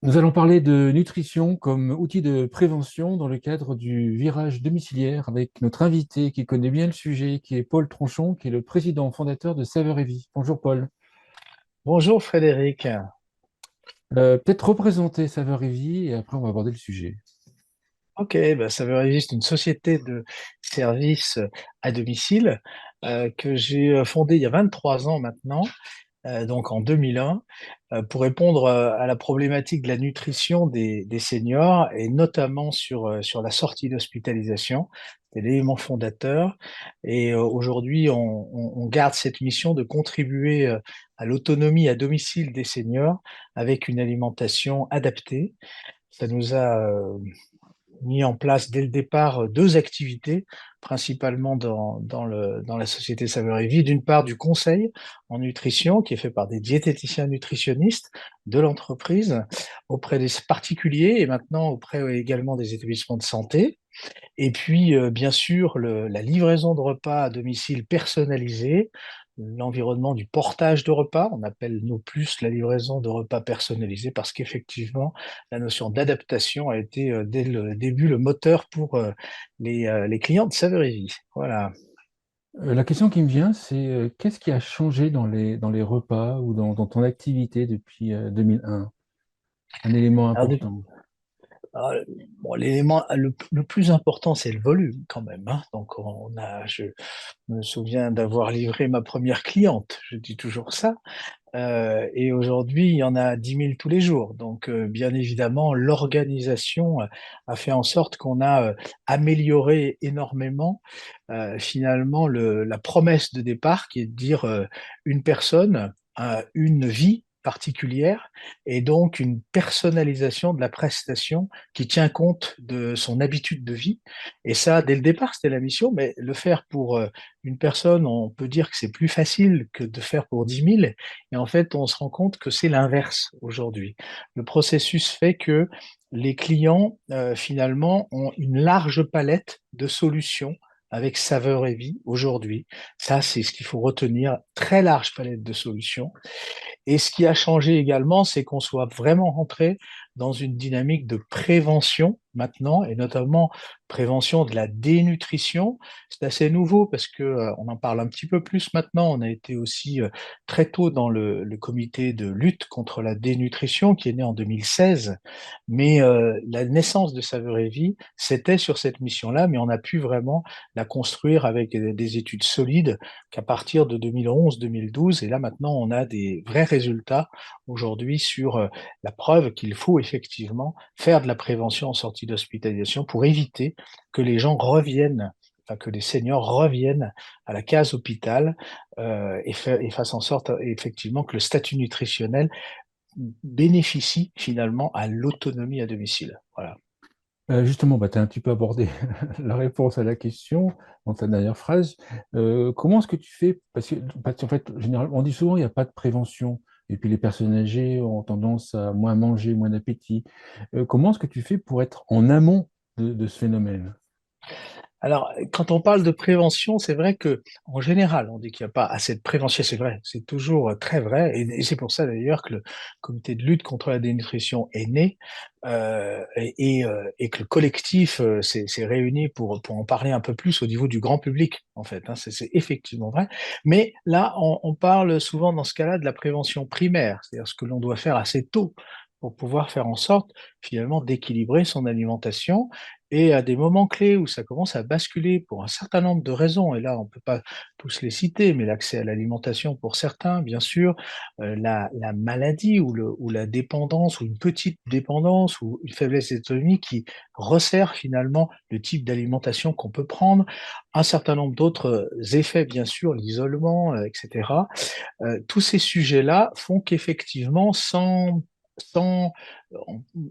Nous allons parler de nutrition comme outil de prévention dans le cadre du virage domiciliaire avec notre invité qui connaît bien le sujet, qui est Paul Tronchon, qui est le président fondateur de Saveur et Vie. Bonjour Paul. Bonjour Frédéric. Peut-être représenter Saveur et Vie et après on va aborder le sujet. Ok, ça veut dire c'est une société de services à domicile que j'ai fondée il y a 23 ans maintenant, donc en 2001, pour répondre à la problématique de la nutrition des seniors et notamment sur la sortie d'hospitalisation. C'est l'élément fondateur. Et aujourd'hui, on garde cette mission de contribuer à l'autonomie à domicile des seniors avec une alimentation adaptée. Ça nous a mis en place dès le départ deux activités, principalement dans la société Saveur et Vie. D'une part, du conseil en nutrition qui est fait par des diététiciens nutritionnistes de l'entreprise auprès des particuliers et maintenant auprès également des établissements de santé. Et puis, bien sûr, la livraison de repas à domicile personnalisée, l'environnement du portage de repas. On appelle nous plus la livraison de repas personnalisés parce qu'effectivement, la notion d'adaptation a été dès le début le moteur pour les clients de Saveur et Vie. Voilà. La question qui me vient, c'est qu'est-ce qui a changé dans les repas ou dans ton activité depuis 2001? Un élément Alors, important. Alors, bon, l'élément le plus important, c'est le volume quand même, hein. Donc, je me souviens d'avoir livré ma première cliente, je dis toujours ça. Et aujourd'hui, il y en a 10 000 tous les jours. Donc, bien évidemment, l'organisation a fait en sorte qu'on a amélioré énormément, finalement, la promesse de départ qui est de dire une personne, une vie particulière et donc une personnalisation de la prestation qui tient compte de son habitude de vie. Et ça, dès le départ, c'était la mission, mais le faire pour une personne, on peut dire que c'est plus facile que de faire pour 10 000. Et en fait, on se rend compte que c'est l'inverse aujourd'hui. Le processus fait que les clients, finalement, ont une large palette de solutions avec Saveur et Vie aujourd'hui. Ça, c'est ce qu'il faut retenir, très large palette de solutions. Et ce qui a changé également, c'est qu'on soit vraiment rentré dans une dynamique de prévention maintenant, et notamment prévention de la dénutrition. C'est assez nouveau parce que on en parle un petit peu plus maintenant. On a été aussi très tôt dans le comité de lutte contre la dénutrition qui est né en 2016. Mais la naissance de Saveur et Vie, c'était sur cette mission-là, mais on a pu vraiment la construire avec des études solides qu'à partir de 2011-2012. Et là, maintenant, on a des vrais résultats aujourd'hui sur la preuve qu'il faut effectivement faire de la prévention en sortie d'hospitalisation pour éviter que les gens reviennent, enfin, que les seniors reviennent à la case hôpital et fassent en sorte effectivement que le statut nutritionnel bénéficie finalement à l'autonomie à domicile. Voilà. Justement, tu as un petit peu abordé la réponse à la question dans ta dernière phrase. Comment est-ce que tu fais? Parce qu'en fait, généralement, on dit souvent il n'y a pas de prévention. Et puis les personnes âgées ont tendance à moins manger, moins d'appétit. Comment est-ce que tu fais pour être en amont de ce phénomène? Alors, quand on parle de prévention, c'est vrai que en général, on dit qu'il n'y a pas assez de prévention. C'est vrai, c'est toujours très vrai, et c'est pour ça d'ailleurs que le comité de lutte contre la dénutrition est né et que le collectif s'est réuni pour en parler un peu plus au niveau du grand public, en fait, hein. C'est effectivement vrai. Mais là, on parle souvent dans ce cas-là de la prévention primaire, c'est-à-dire ce que l'on doit faire assez tôt pour pouvoir faire en sorte finalement d'équilibrer son alimentation et à des moments clés où ça commence à basculer pour un certain nombre de raisons, et là on ne peut pas tous les citer, mais l'accès à l'alimentation pour certains, bien sûr, la maladie ou la dépendance ou une petite dépendance ou une faiblesse d'autonomie qui resserre finalement le type d'alimentation qu'on peut prendre, un certain nombre d'autres effets, bien sûr, l'isolement, etc. Tous ces sujets-là font qu'effectivement, sans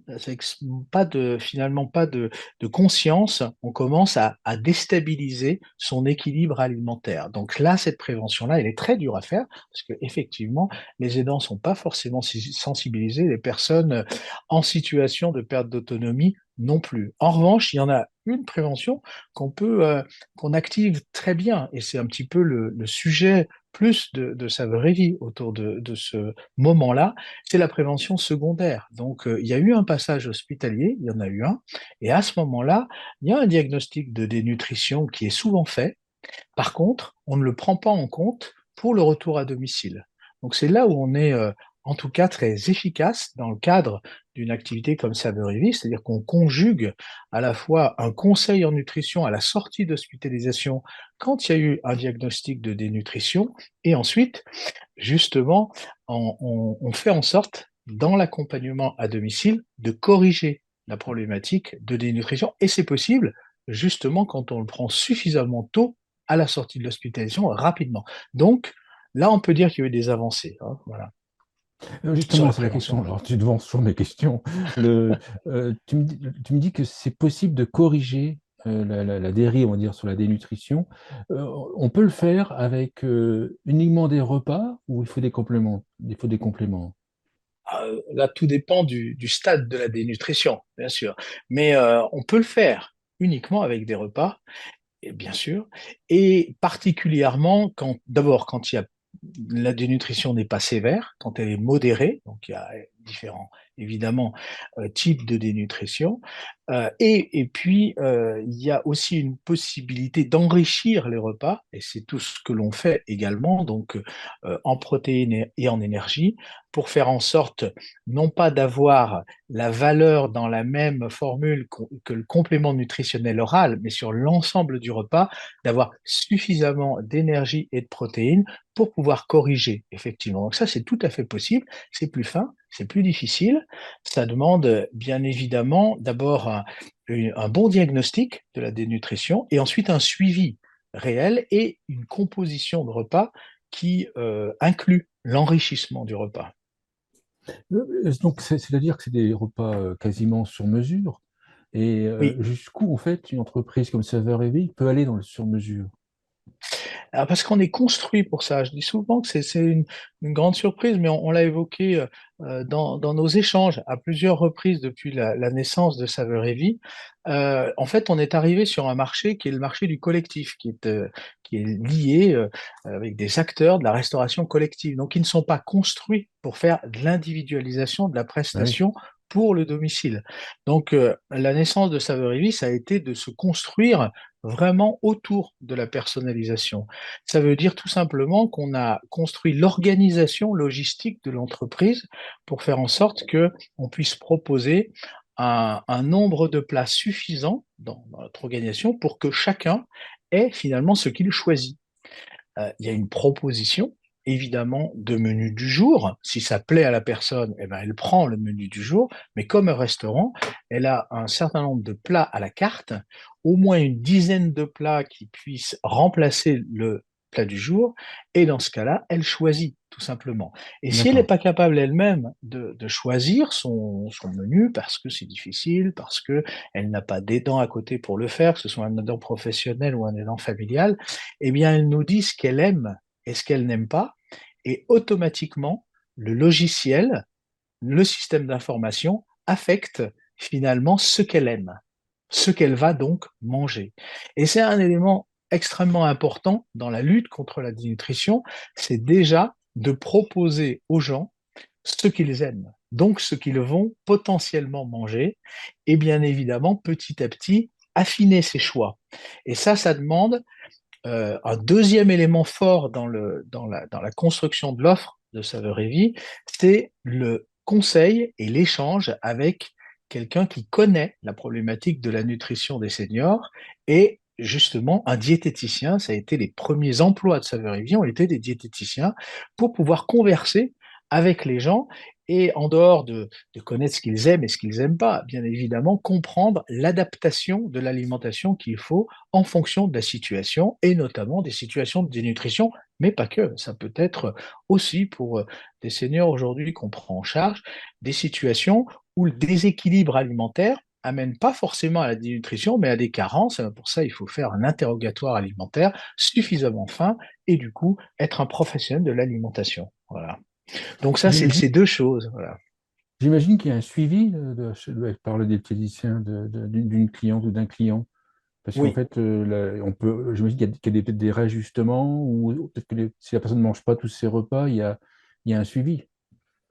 avec pas de, finalement pas de conscience, on commence à déstabiliser son équilibre alimentaire. Donc là, cette prévention-là, elle est très dure à faire parce que effectivement, les aidants sont pas forcément sensibilisés, les personnes en situation de perte d'autonomie non plus. En revanche, il y en a une prévention qu'on active très bien, et c'est un petit peu le sujet plus de saveur et vie autour de ce moment-là, c'est la prévention secondaire. Donc, il y a eu un passage hospitalier, il y en a eu un, et à ce moment-là, il y a un diagnostic de dénutrition qui est souvent fait. Par contre, on ne le prend pas en compte pour le retour à domicile. Donc c'est là où on est en tout cas très efficace dans le cadre d'une activité comme Saveur et Vie, c'est-à-dire qu'on conjugue à la fois un conseil en nutrition à la sortie d'hospitalisation quand il y a eu un diagnostic de dénutrition, et ensuite, justement, on fait en sorte, dans l'accompagnement à domicile, de corriger la problématique de dénutrition, et c'est possible justement quand on le prend suffisamment tôt à la sortie de l'hospitalisation rapidement. Donc, là, on peut dire qu'il y a eu des avancées, hein, voilà, sur Justement, la c'est la prévention. question. Alors, tu devances toujours mes questions. Tu me dis que c'est possible de corriger la dérive, on va dire, sur la dénutrition. On peut le faire avec uniquement des repas ou il faut des compléments? Il faut des compléments. Là, tout dépend du stade de la dénutrition, bien sûr. Mais on peut le faire uniquement avec des repas, et bien sûr, et particulièrement quand, d'abord, quand il y a la dénutrition n'est pas sévère, quand elle est modérée, donc il y a différents, évidemment, types de dénutrition, et puis il y a aussi une possibilité d'enrichir les repas, et c'est tout ce que l'on fait également, donc en protéines et en énergie, pour faire en sorte non pas d'avoir la valeur dans la même formule que le complément nutritionnel oral, mais sur l'ensemble du repas, d'avoir suffisamment d'énergie et de protéines pour pouvoir corriger, effectivement. Donc ça, c'est tout à fait possible. C'est plus fin, c'est plus difficile. Ça demande bien évidemment d'abord un bon diagnostic de la dénutrition et ensuite un suivi réel et une composition de repas qui inclut l'enrichissement du repas. Donc, c'est-à-dire que c'est des repas quasiment sur mesure. Et Oui, jusqu'où, en fait, une entreprise comme Saveur et Vie peut aller dans le sur-mesure? alors parce qu'on est construit pour ça. Je dis souvent que c'est une grande surprise, mais on l'a évoqué dans nos échanges à plusieurs reprises depuis la naissance de Saveur et Vie. En fait, on est arrivé sur un marché qui est le marché du collectif, qui est lié avec des acteurs de la restauration collective, donc ils ne sont pas construits pour faire de l'individualisation de la Ah oui, prestation pour le domicile. Donc, la naissance de Saveur et Vie, ça a été de se construire vraiment autour de la personnalisation. Ça veut dire tout simplement qu'on a construit l'organisation logistique de l'entreprise pour faire en sorte que on puisse proposer un nombre de plats suffisant dans notre organisation pour que chacun ait finalement ce qu'il choisit. Il y a une proposition, évidemment, de menu du jour. Si ça plaît à la personne, eh ben, elle prend le menu du jour. Mais comme un restaurant, elle a un certain nombre de plats à la carte, au moins une dizaine de plats qui puissent remplacer le plat du jour. Et dans ce cas-là, elle choisit tout simplement. Et si elle n'est d'accord. pas capable elle-même de choisir son menu parce que c'est difficile, parce qu'elle n'a pas d'aidant à côté pour le faire, que ce soit un aidant professionnel ou un aidant familial, eh bien, elle nous dit ce qu'elle aime et ce qu'elle n'aime pas, et automatiquement, le logiciel, le système d'information affecte finalement ce qu'elle aime, ce qu'elle va donc manger. Et c'est un élément extrêmement important dans la lutte contre la dénutrition, c'est déjà de proposer aux gens ce qu'ils aiment, donc ce qu'ils vont potentiellement manger, et bien évidemment, petit à petit, affiner ses choix. Et ça demande un deuxième élément fort dans la construction de l'offre de Saveur et Vie, c'est le conseil et l'échange avec quelqu'un qui connaît la problématique de la nutrition des seniors et justement un diététicien. Ça a été les premiers emplois de Saveur et Vie, ont été des diététiciens pour pouvoir converser avec les gens et en dehors de connaître ce qu'ils aiment et ce qu'ils n'aiment pas, bien évidemment, comprendre l'adaptation de l'alimentation qu'il faut en fonction de la situation et notamment des situations de dénutrition, mais pas que. Ça peut être aussi pour des seniors aujourd'hui qu'on prend en charge, des situations où le déséquilibre alimentaire amène pas forcément à la dénutrition, mais à des carences. Pour ça, il faut faire un interrogatoire alimentaire suffisamment fin et du coup être un professionnel de l'alimentation. Voilà. Donc ça, c'est J'imagine ces deux choses. Voilà. j'imagine qu'il y a un suivi par le diététicien d'une cliente ou d'un client. Parce qu'en Oui, fait, je me dis qu'il y a peut-être des réajustements, ou peut-être que si la personne ne mange pas tous ses repas, il y a un suivi.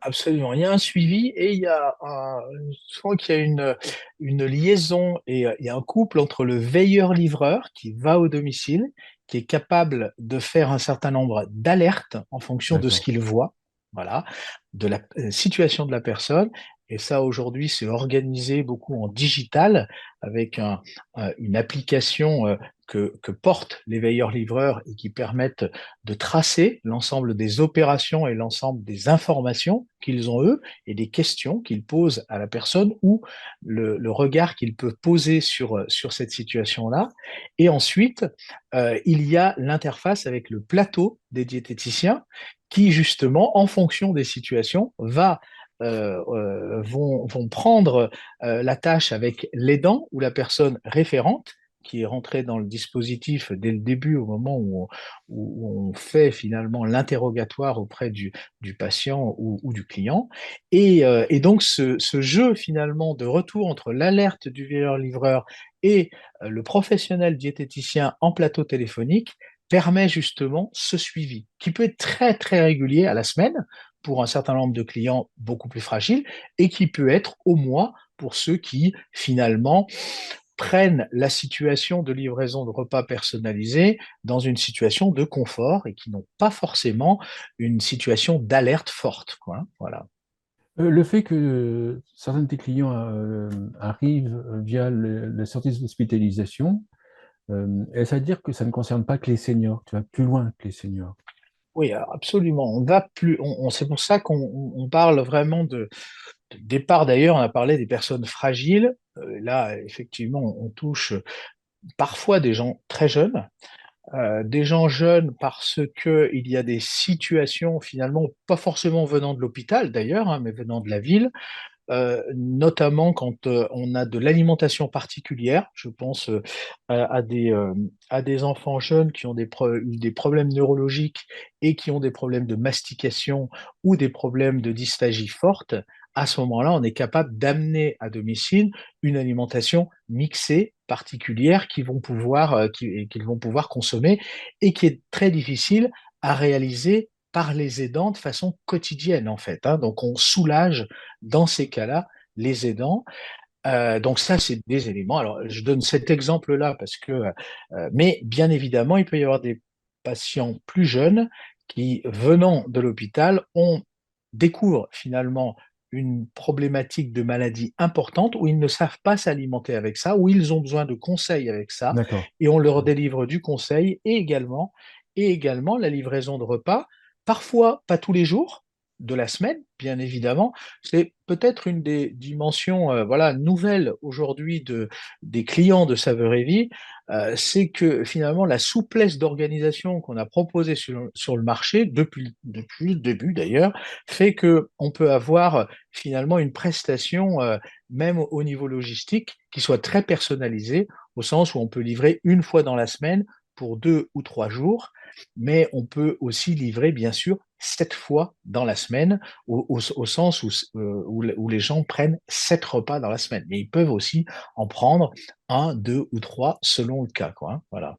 absolument. Il y a un suivi et je crois qu'il y a une liaison et il y a un couple entre le veilleur-livreur qui va au domicile, qui est capable de faire un certain nombre d'alertes en fonction de ce D'accord. qu'il voit, voilà, de la situation de la personne. Et ça, aujourd'hui, c'est organisé beaucoup en digital avec une application que portent les veilleurs-livreurs et qui permettent de tracer l'ensemble des opérations et l'ensemble des informations qu'ils ont eux et des questions qu'ils posent à la personne ou le regard qu'ils peuvent poser sur cette situation-là. Et ensuite, il y a l'interface avec le plateau des diététiciens qui, justement, en fonction des situations, vont prendre la tâche avec l'aidant ou la personne référente qui est rentrée dans le dispositif dès le début, au moment où on fait finalement l'interrogatoire auprès du patient ou du client. Et donc ce jeu finalement de retour entre l'alerte du veilleur-livreur et le professionnel diététicien en plateau téléphonique permet justement ce suivi qui peut être très très régulier à la semaine pour un certain nombre de clients beaucoup plus fragiles et qui peut être au mois pour ceux qui finalement prennent la situation de livraison de repas personnalisés dans une situation de confort et qui n'ont pas forcément une situation d'alerte forte, quoi. Voilà. Le fait que certains de tes clients arrivent via le service d'hospitalisation, est-ce à dire que ça ne concerne pas que les seniors? Tu vas plus loin que les seniors. Oui, alors absolument. On va plus. C'est pour ça qu'on parle vraiment de départ. D'ailleurs, on a parlé des personnes fragiles. Là, effectivement, on touche parfois des gens très jeunes. Des gens jeunes parce que il y a des situations finalement pas forcément venant de l'hôpital d'ailleurs, hein, mais venant de la ville, notamment quand on a de l'alimentation particulière. Je pense à des enfants jeunes qui ont eu des problèmes neurologiques et qui ont des problèmes de mastication ou des problèmes de dysphagie forte. À ce moment-là, on est capable d'amener à domicile une alimentation mixée particulière qu'ils vont pouvoir consommer et qui est très difficile à réaliser par les aidants de façon quotidienne en fait, hein. Donc on soulage dans ces cas-là les aidants. Donc ça, c'est des éléments. Alors je donne cet exemple-là parce que, mais bien évidemment, il peut y avoir des patients plus jeunes qui, venant de l'hôpital, découvrent finalement une problématique de maladie importante où ils ne savent pas s'alimenter avec ça, où ils ont besoin de conseils avec ça, D'accord. et on leur délivre du conseil et également la livraison de repas, parfois pas tous les jours de la semaine, bien évidemment. C'est peut-être une des dimensions voilà, nouvelles aujourd'hui des clients de Saveur et Vie, c'est que finalement la souplesse d'organisation qu'on a proposée sur le marché, depuis le début d'ailleurs, fait qu'on peut avoir finalement une prestation, même au niveau logistique, qui soit très personnalisée, au sens où on peut livrer une fois dans la semaine pour 2 ou 3 jours, mais on peut aussi livrer, bien sûr, 7 fois dans la semaine, au sens où les gens prennent 7 repas dans la semaine. Mais ils peuvent aussi en prendre un, deux ou trois selon le cas, quoi, hein. Voilà.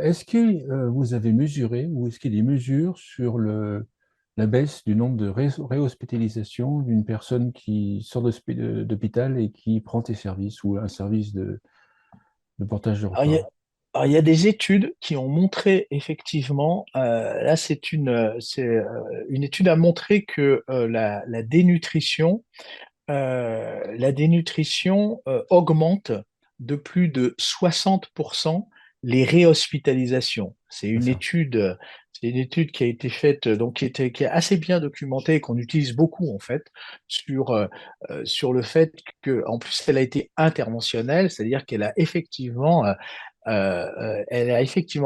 Est-ce que vous avez mesuré, ou est-ce qu'il y a des mesures sur la baisse du nombre de réhospitalisations d'une personne qui sort d'hôpital et qui prend tes services, ou un service de portage de Alors, repas? il y a des études qui ont montré effectivement, là c'est une étude a montré que la dénutrition augmente de plus de 60% les réhospitalisations. Ah, ça. C'est une étude qui a été faite, donc qui est assez bien documentée et qu'on utilise beaucoup en fait sur le fait que, en plus, elle a été interventionnelle, c'est-à-dire elle a effectivement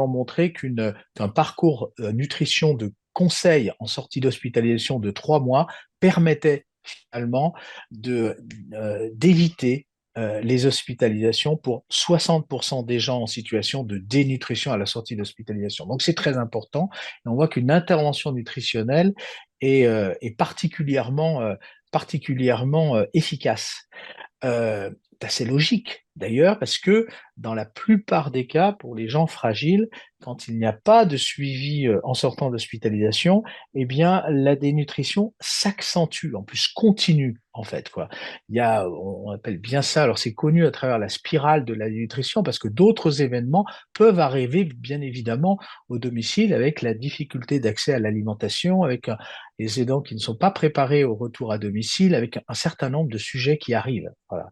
montré qu'un parcours nutrition de conseil en sortie d'hospitalisation de 3 mois permettait finalement d'éviter les hospitalisations pour 60% des gens en situation de dénutrition à la sortie d'hospitalisation. Donc c'est très important. Et on voit qu'une intervention nutritionnelle est particulièrement efficace. C'est logique. D'ailleurs, parce que dans la plupart des cas, pour les gens fragiles, quand il n'y a pas de suivi en sortant d'hospitalisation, eh bien, la dénutrition s'accentue, en plus continue, en fait, quoi. Il y a, on appelle bien ça, alors c'est connu à travers la spirale de la dénutrition, parce que d'autres événements peuvent arriver, bien évidemment, au domicile, avec la difficulté d'accès à l'alimentation, avec les aidants qui ne sont pas préparés au retour à domicile, avec un certain nombre de sujets qui arrivent. Voilà.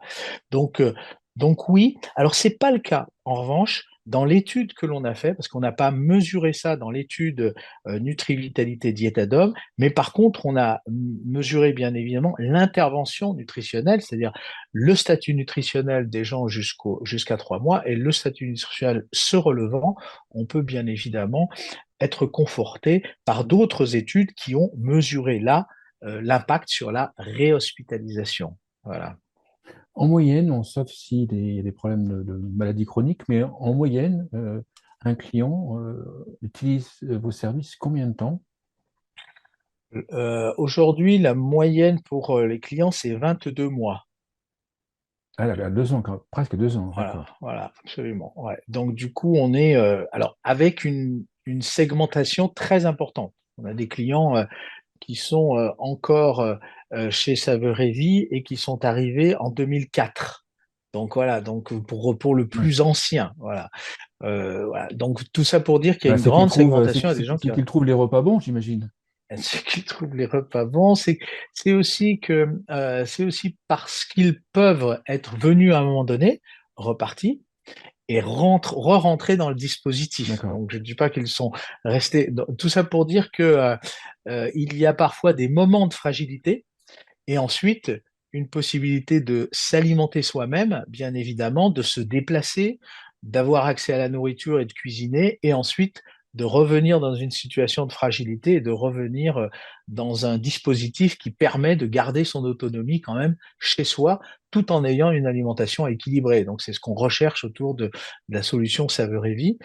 Donc, euh, donc oui, alors c'est pas le cas. En revanche, dans l'étude que l'on a fait, parce qu'on n'a pas mesuré ça dans l'étude Nutri-Vitalité Diétadom, mais par contre, on a mesuré bien évidemment l'intervention nutritionnelle, c'est-à-dire le statut nutritionnel des gens jusqu'à 3 mois et le statut nutritionnel se relevant, on peut bien évidemment être conforté par d'autres études qui ont mesuré là l'impact sur la réhospitalisation. Voilà. En moyenne, sauf s'il y a des problèmes de maladie chronique, mais en moyenne, un client utilise vos services combien de temps? Aujourd'hui, la moyenne pour les clients, c'est 22 mois. Ah là là, 2 ans, presque 2 ans, Voilà, d'accord. voilà, absolument. Ouais. Donc, du coup, on est alors avec une segmentation très importante. On a des clients qui sont encore chez Saveur et Vie et qui sont arrivés en 2004. Donc voilà, donc pour le Ouais. plus ancien, voilà. Voilà. Donc tout ça pour dire qu'il y a Bah, une grande segmentation à des gens c'est qui qu'il trouve les repas bons, j'imagine. ceux qui trouvent les repas bons, c'est aussi que c'est aussi parce qu'ils peuvent être venus à un moment donné, repartis et re-rentrer dans le dispositif. D'accord. Donc je ne dis pas qu'ils sont restés. Tout ça pour dire que il y a parfois des moments de fragilité et ensuite une possibilité de s'alimenter soi-même, bien évidemment, de se déplacer, d'avoir accès à la nourriture et de cuisiner, et ensuite de revenir dans une situation de fragilité et de revenir dans un dispositif qui permet de garder son autonomie quand même chez soi, tout en ayant une alimentation équilibrée. Donc c'est ce qu'on recherche autour de la solution Saveur et Vie.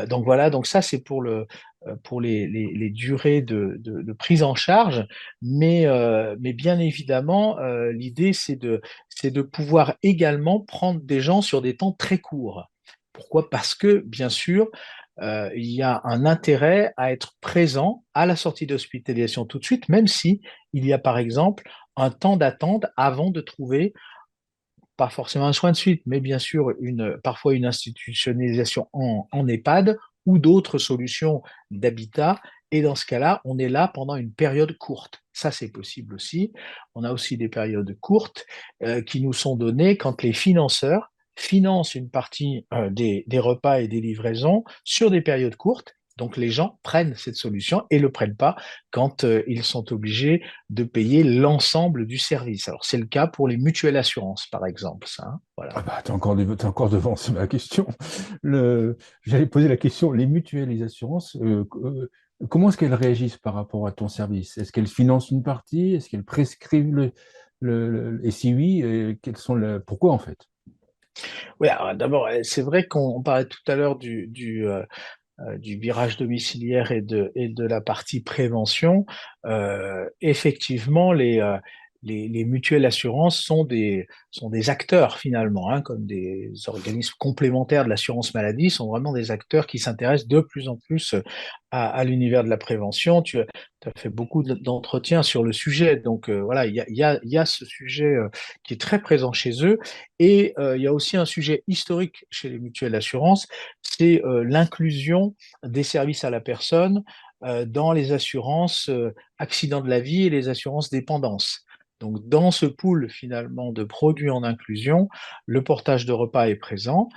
Donc voilà, donc ça c'est pour les durées de prise en charge, mais bien évidemment, l'idée c'est de pouvoir également prendre des gens sur des temps très courts. Pourquoi? Parce que, bien sûr, il y a un intérêt à être présent à la sortie d'hospitalisation tout de suite, même si il y a par exemple un temps d'attente avant de trouver pas forcément un soin de suite, mais bien sûr parfois une institutionnalisation en EHPAD ou d'autres solutions d'habitat. Et dans ce cas-là, on est là pendant une période courte. Ça, c'est possible aussi. On a aussi des périodes courtes qui nous sont données quand les financeurs financent une partie des repas et des livraisons sur des périodes courtes. Donc les gens prennent cette solution et ne le prennent pas quand ils sont obligés de payer l'ensemble du service. Alors, c'est le cas pour les mutuelles assurances, par exemple. Ça, hein, Ah voilà. bah, t'es encore devant, c'est ma question. J'allais poser la question, les mutuelles, les assurances, comment est-ce qu'elles réagissent par rapport à ton service? Est-ce qu'elles financent une partie? Est-ce qu'elles prescrivent et si oui, pourquoi en fait? Oui, alors, d'abord, c'est vrai qu'on parlait tout à l'heure du virage domiciliaire et de la partie prévention. Effectivement, les mutuelles assurances sont des acteurs finalement, hein, comme des organismes complémentaires de l'assurance maladie, sont vraiment des acteurs qui s'intéressent de plus en plus à l'univers de la prévention. Tu as fait beaucoup d'entretiens sur le sujet, donc voilà, il y a ce sujet qui est très présent chez eux, et il y a aussi un sujet historique chez les mutuelles d'assurance, c'est l'inclusion des services à la personne dans les assurances accidents de la vie et les assurances dépendance. Donc, dans ce pool finalement de produits en inclusion, le portage de repas est présent.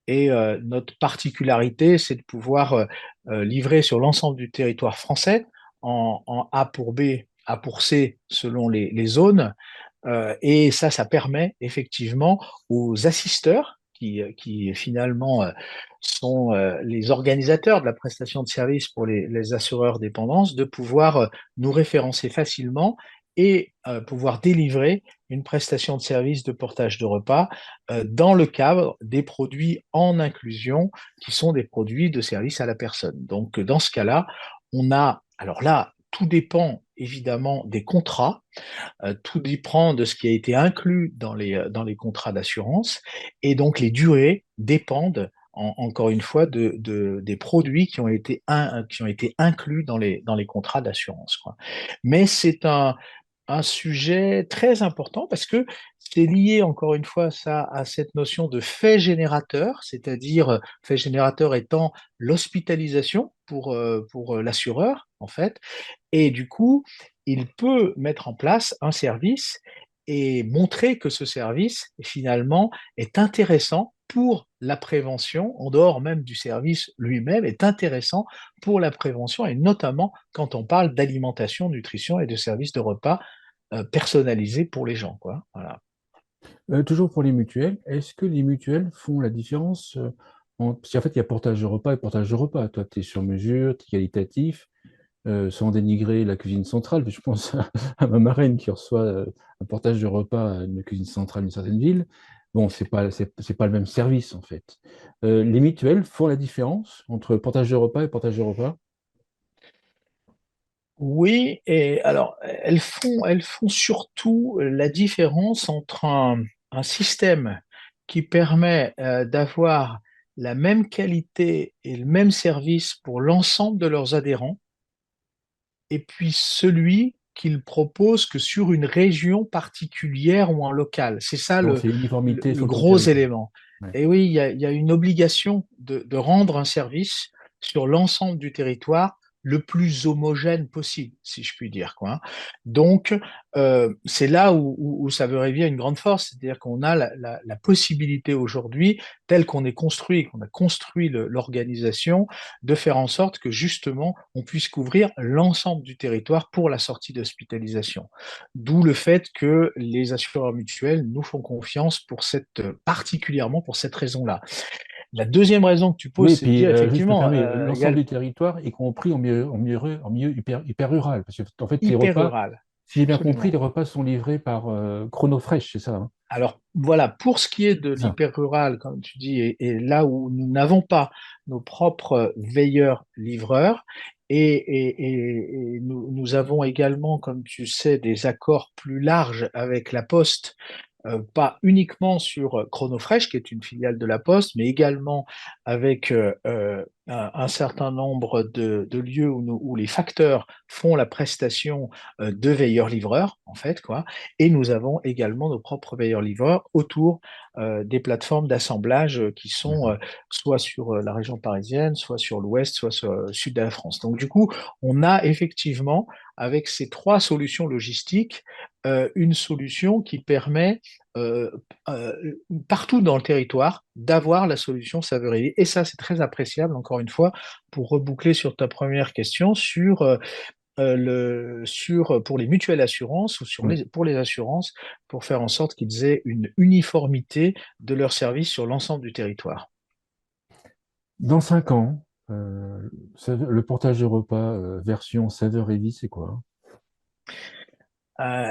Et notre particularité, c'est de pouvoir livrer sur l'ensemble du territoire français en A pour B, A pour C, selon les zones. Et ça permet effectivement aux assisteurs qui finalement sont les organisateurs de la prestation de services pour les assureurs dépendance de pouvoir nous référencer facilement et pouvoir délivrer une prestation de service de portage de repas dans le cadre des produits en inclusion qui sont des produits de service à la personne. Donc dans ce cas-là, on a, alors là, tout dépend évidemment des contrats. Tout dépend de ce qui a été inclus dans les contrats d'assurance. Et donc, les durées dépendent, encore une fois, des produits qui ont été inclus dans les contrats d'assurance, quoi. Mais c'est un sujet très important parce que c'est lié, encore une fois, ça, à cette notion de fait générateur, c'est-à-dire fait générateur étant l'hospitalisation pour l'assureur, en fait. Et du coup, il peut mettre en place un service et montrer que ce service, finalement, est intéressant pour la prévention, en dehors même du service lui-même, est intéressant pour la prévention, et notamment quand on parle d'alimentation, nutrition et de services de repas personnalisés pour les gens, quoi. Voilà. Toujours pour les mutuelles, est-ce que les mutuelles font la différence parce qu'en fait, il y a portage de repas et portage de repas. Toi, tu es sur mesure, tu es qualitatif, sans dénigrer la cuisine centrale. Je pense à ma marraine qui reçoit un portage de repas à une cuisine centrale d'une certaine ville. Bon, c'est pas le même service, en fait. Les mutuelles font la différence entre portage de repas et portage de repas? Oui, et alors elles font surtout la différence entre un système qui permet d'avoir la même qualité et le même service pour l'ensemble de leurs adhérents, et puis celui qu'ils proposent que sur une région particulière ou en local. C'est ça Donc, c'est uniformité le sur tout le gros territoire. élément. Ouais. Et oui, il y a une obligation de rendre un service sur l'ensemble du territoire le plus homogène possible, si je puis dire, quoi. Donc, c'est là où Saveur et a une grande force, c'est-à-dire qu'on a la possibilité aujourd'hui, telle qu'on est construit, qu'on a construit l'organisation, de faire en sorte que justement on puisse couvrir l'ensemble du territoire pour la sortie d'hospitalisation. D'où le fait que les assureurs mutuels nous font confiance particulièrement pour cette raison-là. La deuxième raison que tu poses, Oui, c'est de puis dire juste, je me effectivement, permets, il y a l'ensemble le du territoire, y compris en milieu hyper rural. Parce que, en fait, les hyper repas, rural, si j'ai bien compris, les absolument. repas sont livrés par Chronofresh, c'est ça, hein? Alors voilà, pour ce qui est de C'est ça. l'hyper rural, comme tu dis, et là où nous n'avons pas nos propres veilleurs livreurs, et nous avons également, comme tu sais, des accords plus larges avec la Poste, pas uniquement sur Chronofresh, qui est une filiale de la Poste, mais également avec un certain nombre de lieux où les facteurs font la prestation de veilleurs-livreurs, en fait, quoi. Et nous avons également nos propres veilleurs-livreurs autour des plateformes d'assemblage qui sont D'accord. soit sur la région parisienne, soit sur l'ouest, soit sur le sud de la France. Donc, du coup, on a effectivement, avec ces trois solutions logistiques, une solution qui permet euh, euh, partout dans le territoire d'avoir la solution Saveur. Et ça, c'est très appréciable, encore une fois, pour reboucler sur ta première question pour les mutuelles assurances ou Oui. pour les assurances, pour faire en sorte qu'ils aient une uniformité de leurs services sur l'ensemble du territoire. Dans 5 ans, le portage de repas version saveur et vie, c'est quoi? Euh,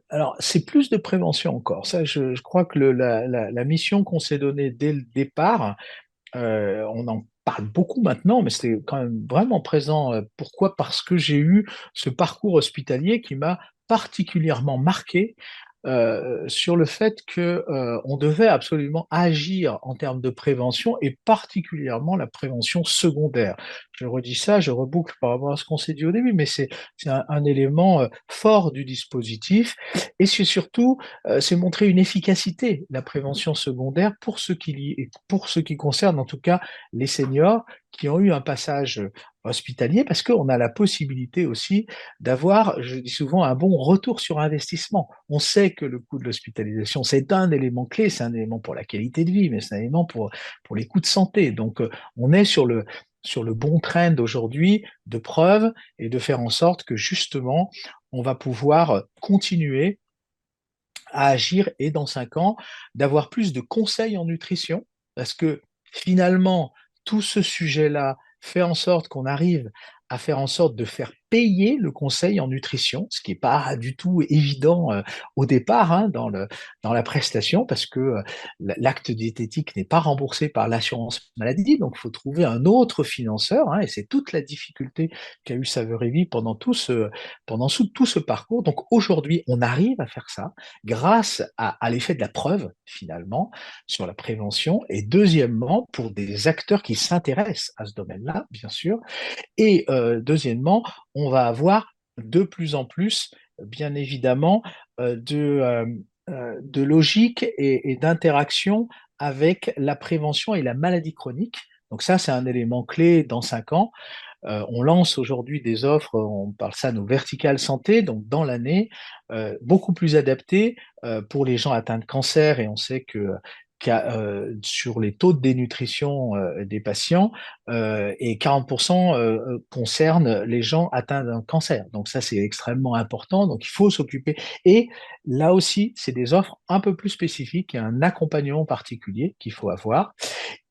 alors, c'est plus de prévention encore. Ça, je crois que la mission qu'on s'est donnée dès le départ, on en parle beaucoup maintenant, mais c'était quand même vraiment présent. Pourquoi? Parce que j'ai eu ce parcours hospitalier qui m'a particulièrement marqué sur le fait que on devait absolument agir en termes de prévention et particulièrement la prévention secondaire. Je redis ça, je reboucle par rapport à ce qu'on s'est dit au début, mais c'est un élément fort du dispositif, et c'est surtout c'est montrer une efficacité, la prévention secondaire pour ce qui concerne en tout cas les seniors qui ont eu un passage hospitalier, parce qu'on a la possibilité aussi d'avoir, je dis souvent, un bon retour sur investissement. On sait que le coût de l'hospitalisation, c'est un élément clé, c'est un élément pour la qualité de vie, mais c'est un élément pour les coûts de santé. Donc, on est sur le bon trend aujourd'hui de preuve et de faire en sorte que justement, on va pouvoir continuer à agir, et dans 5 ans, d'avoir plus de conseils en nutrition, parce que finalement, tout ce sujet-là fait en sorte qu'on arrive à faire en sorte de faire payer le conseil en nutrition, ce qui n'est pas du tout évident au départ hein, dans la prestation, parce que l'acte diététique n'est pas remboursé par l'assurance maladie, donc il faut trouver un autre financeur, hein, et c'est toute la difficulté qu'a eu Saveur et Vie pendant tout ce parcours. Donc aujourd'hui, on arrive à faire ça grâce à l'effet de la preuve, finalement, sur la prévention, et deuxièmement, pour des acteurs qui s'intéressent à ce domaine-là, bien sûr, et deuxièmement, on va avoir de plus en plus, bien évidemment, de logique et d'interaction avec la prévention et la maladie chronique. Donc ça, c'est un élément clé dans 5 ans. On lance aujourd'hui des offres, on parle ça nos verticales santé, donc dans l'année, beaucoup plus adaptées pour les gens atteints de cancer, et on sait que sur les taux de dénutrition des patients, et 40% concernent les gens atteints d'un cancer. Donc ça, c'est extrêmement important, donc il faut s'occuper. Et là aussi, c'est des offres un peu plus spécifiques, il y a un accompagnement particulier qu'il faut avoir.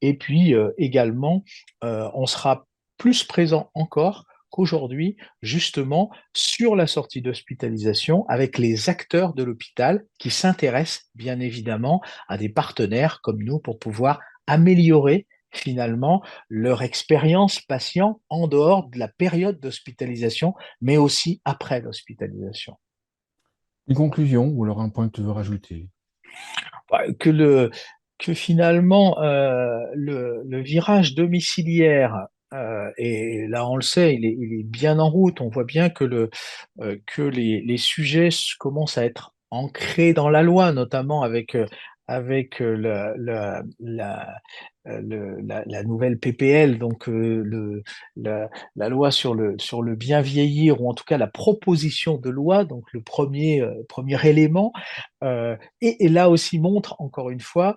Et puis également, on sera plus présent encore qu'aujourd'hui, justement, sur la sortie d'hospitalisation avec les acteurs de l'hôpital qui s'intéressent bien évidemment à des partenaires comme nous pour pouvoir améliorer finalement leur expérience patient en dehors de la période d'hospitalisation, mais aussi après l'hospitalisation. Une conclusion ou alors un point que tu veux rajouter? Ouais, que finalement le virage domiciliaire, et là on le sait, il est bien en route. On voit bien que les sujets commencent à être ancrés dans la loi, notamment avec la nouvelle PPL, donc la loi sur le bien vieillir, ou en tout cas la proposition de loi, donc le premier élément, et là aussi montre encore une fois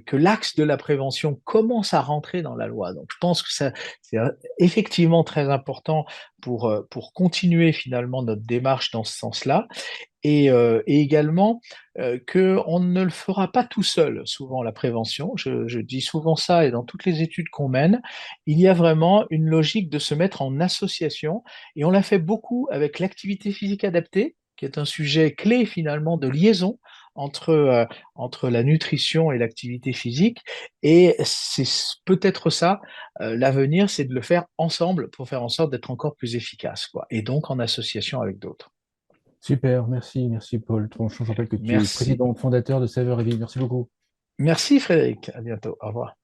que l'axe de la prévention commence à rentrer dans la loi. Donc je pense que ça, c'est effectivement très important pour continuer finalement notre démarche dans ce sens-là, et également qu'on ne le fera pas tout seul, souvent la prévention. Je dis souvent ça, et dans toutes les études qu'on mène, il y a vraiment une logique de se mettre en association, et on l'a fait beaucoup avec l'activité physique adaptée, qui est un sujet clé finalement de liaison entre la nutrition et l'activité physique. Et c'est peut-être ça, l'avenir, c'est de le faire ensemble pour faire en sorte d'être encore plus efficace, quoi. Et donc en association avec d'autres. Super, merci, merci Paul. Je rappelle que tu es Merci. président fondateur de Saveur et Vie. Merci beaucoup. Merci Frédéric. À bientôt. Au revoir.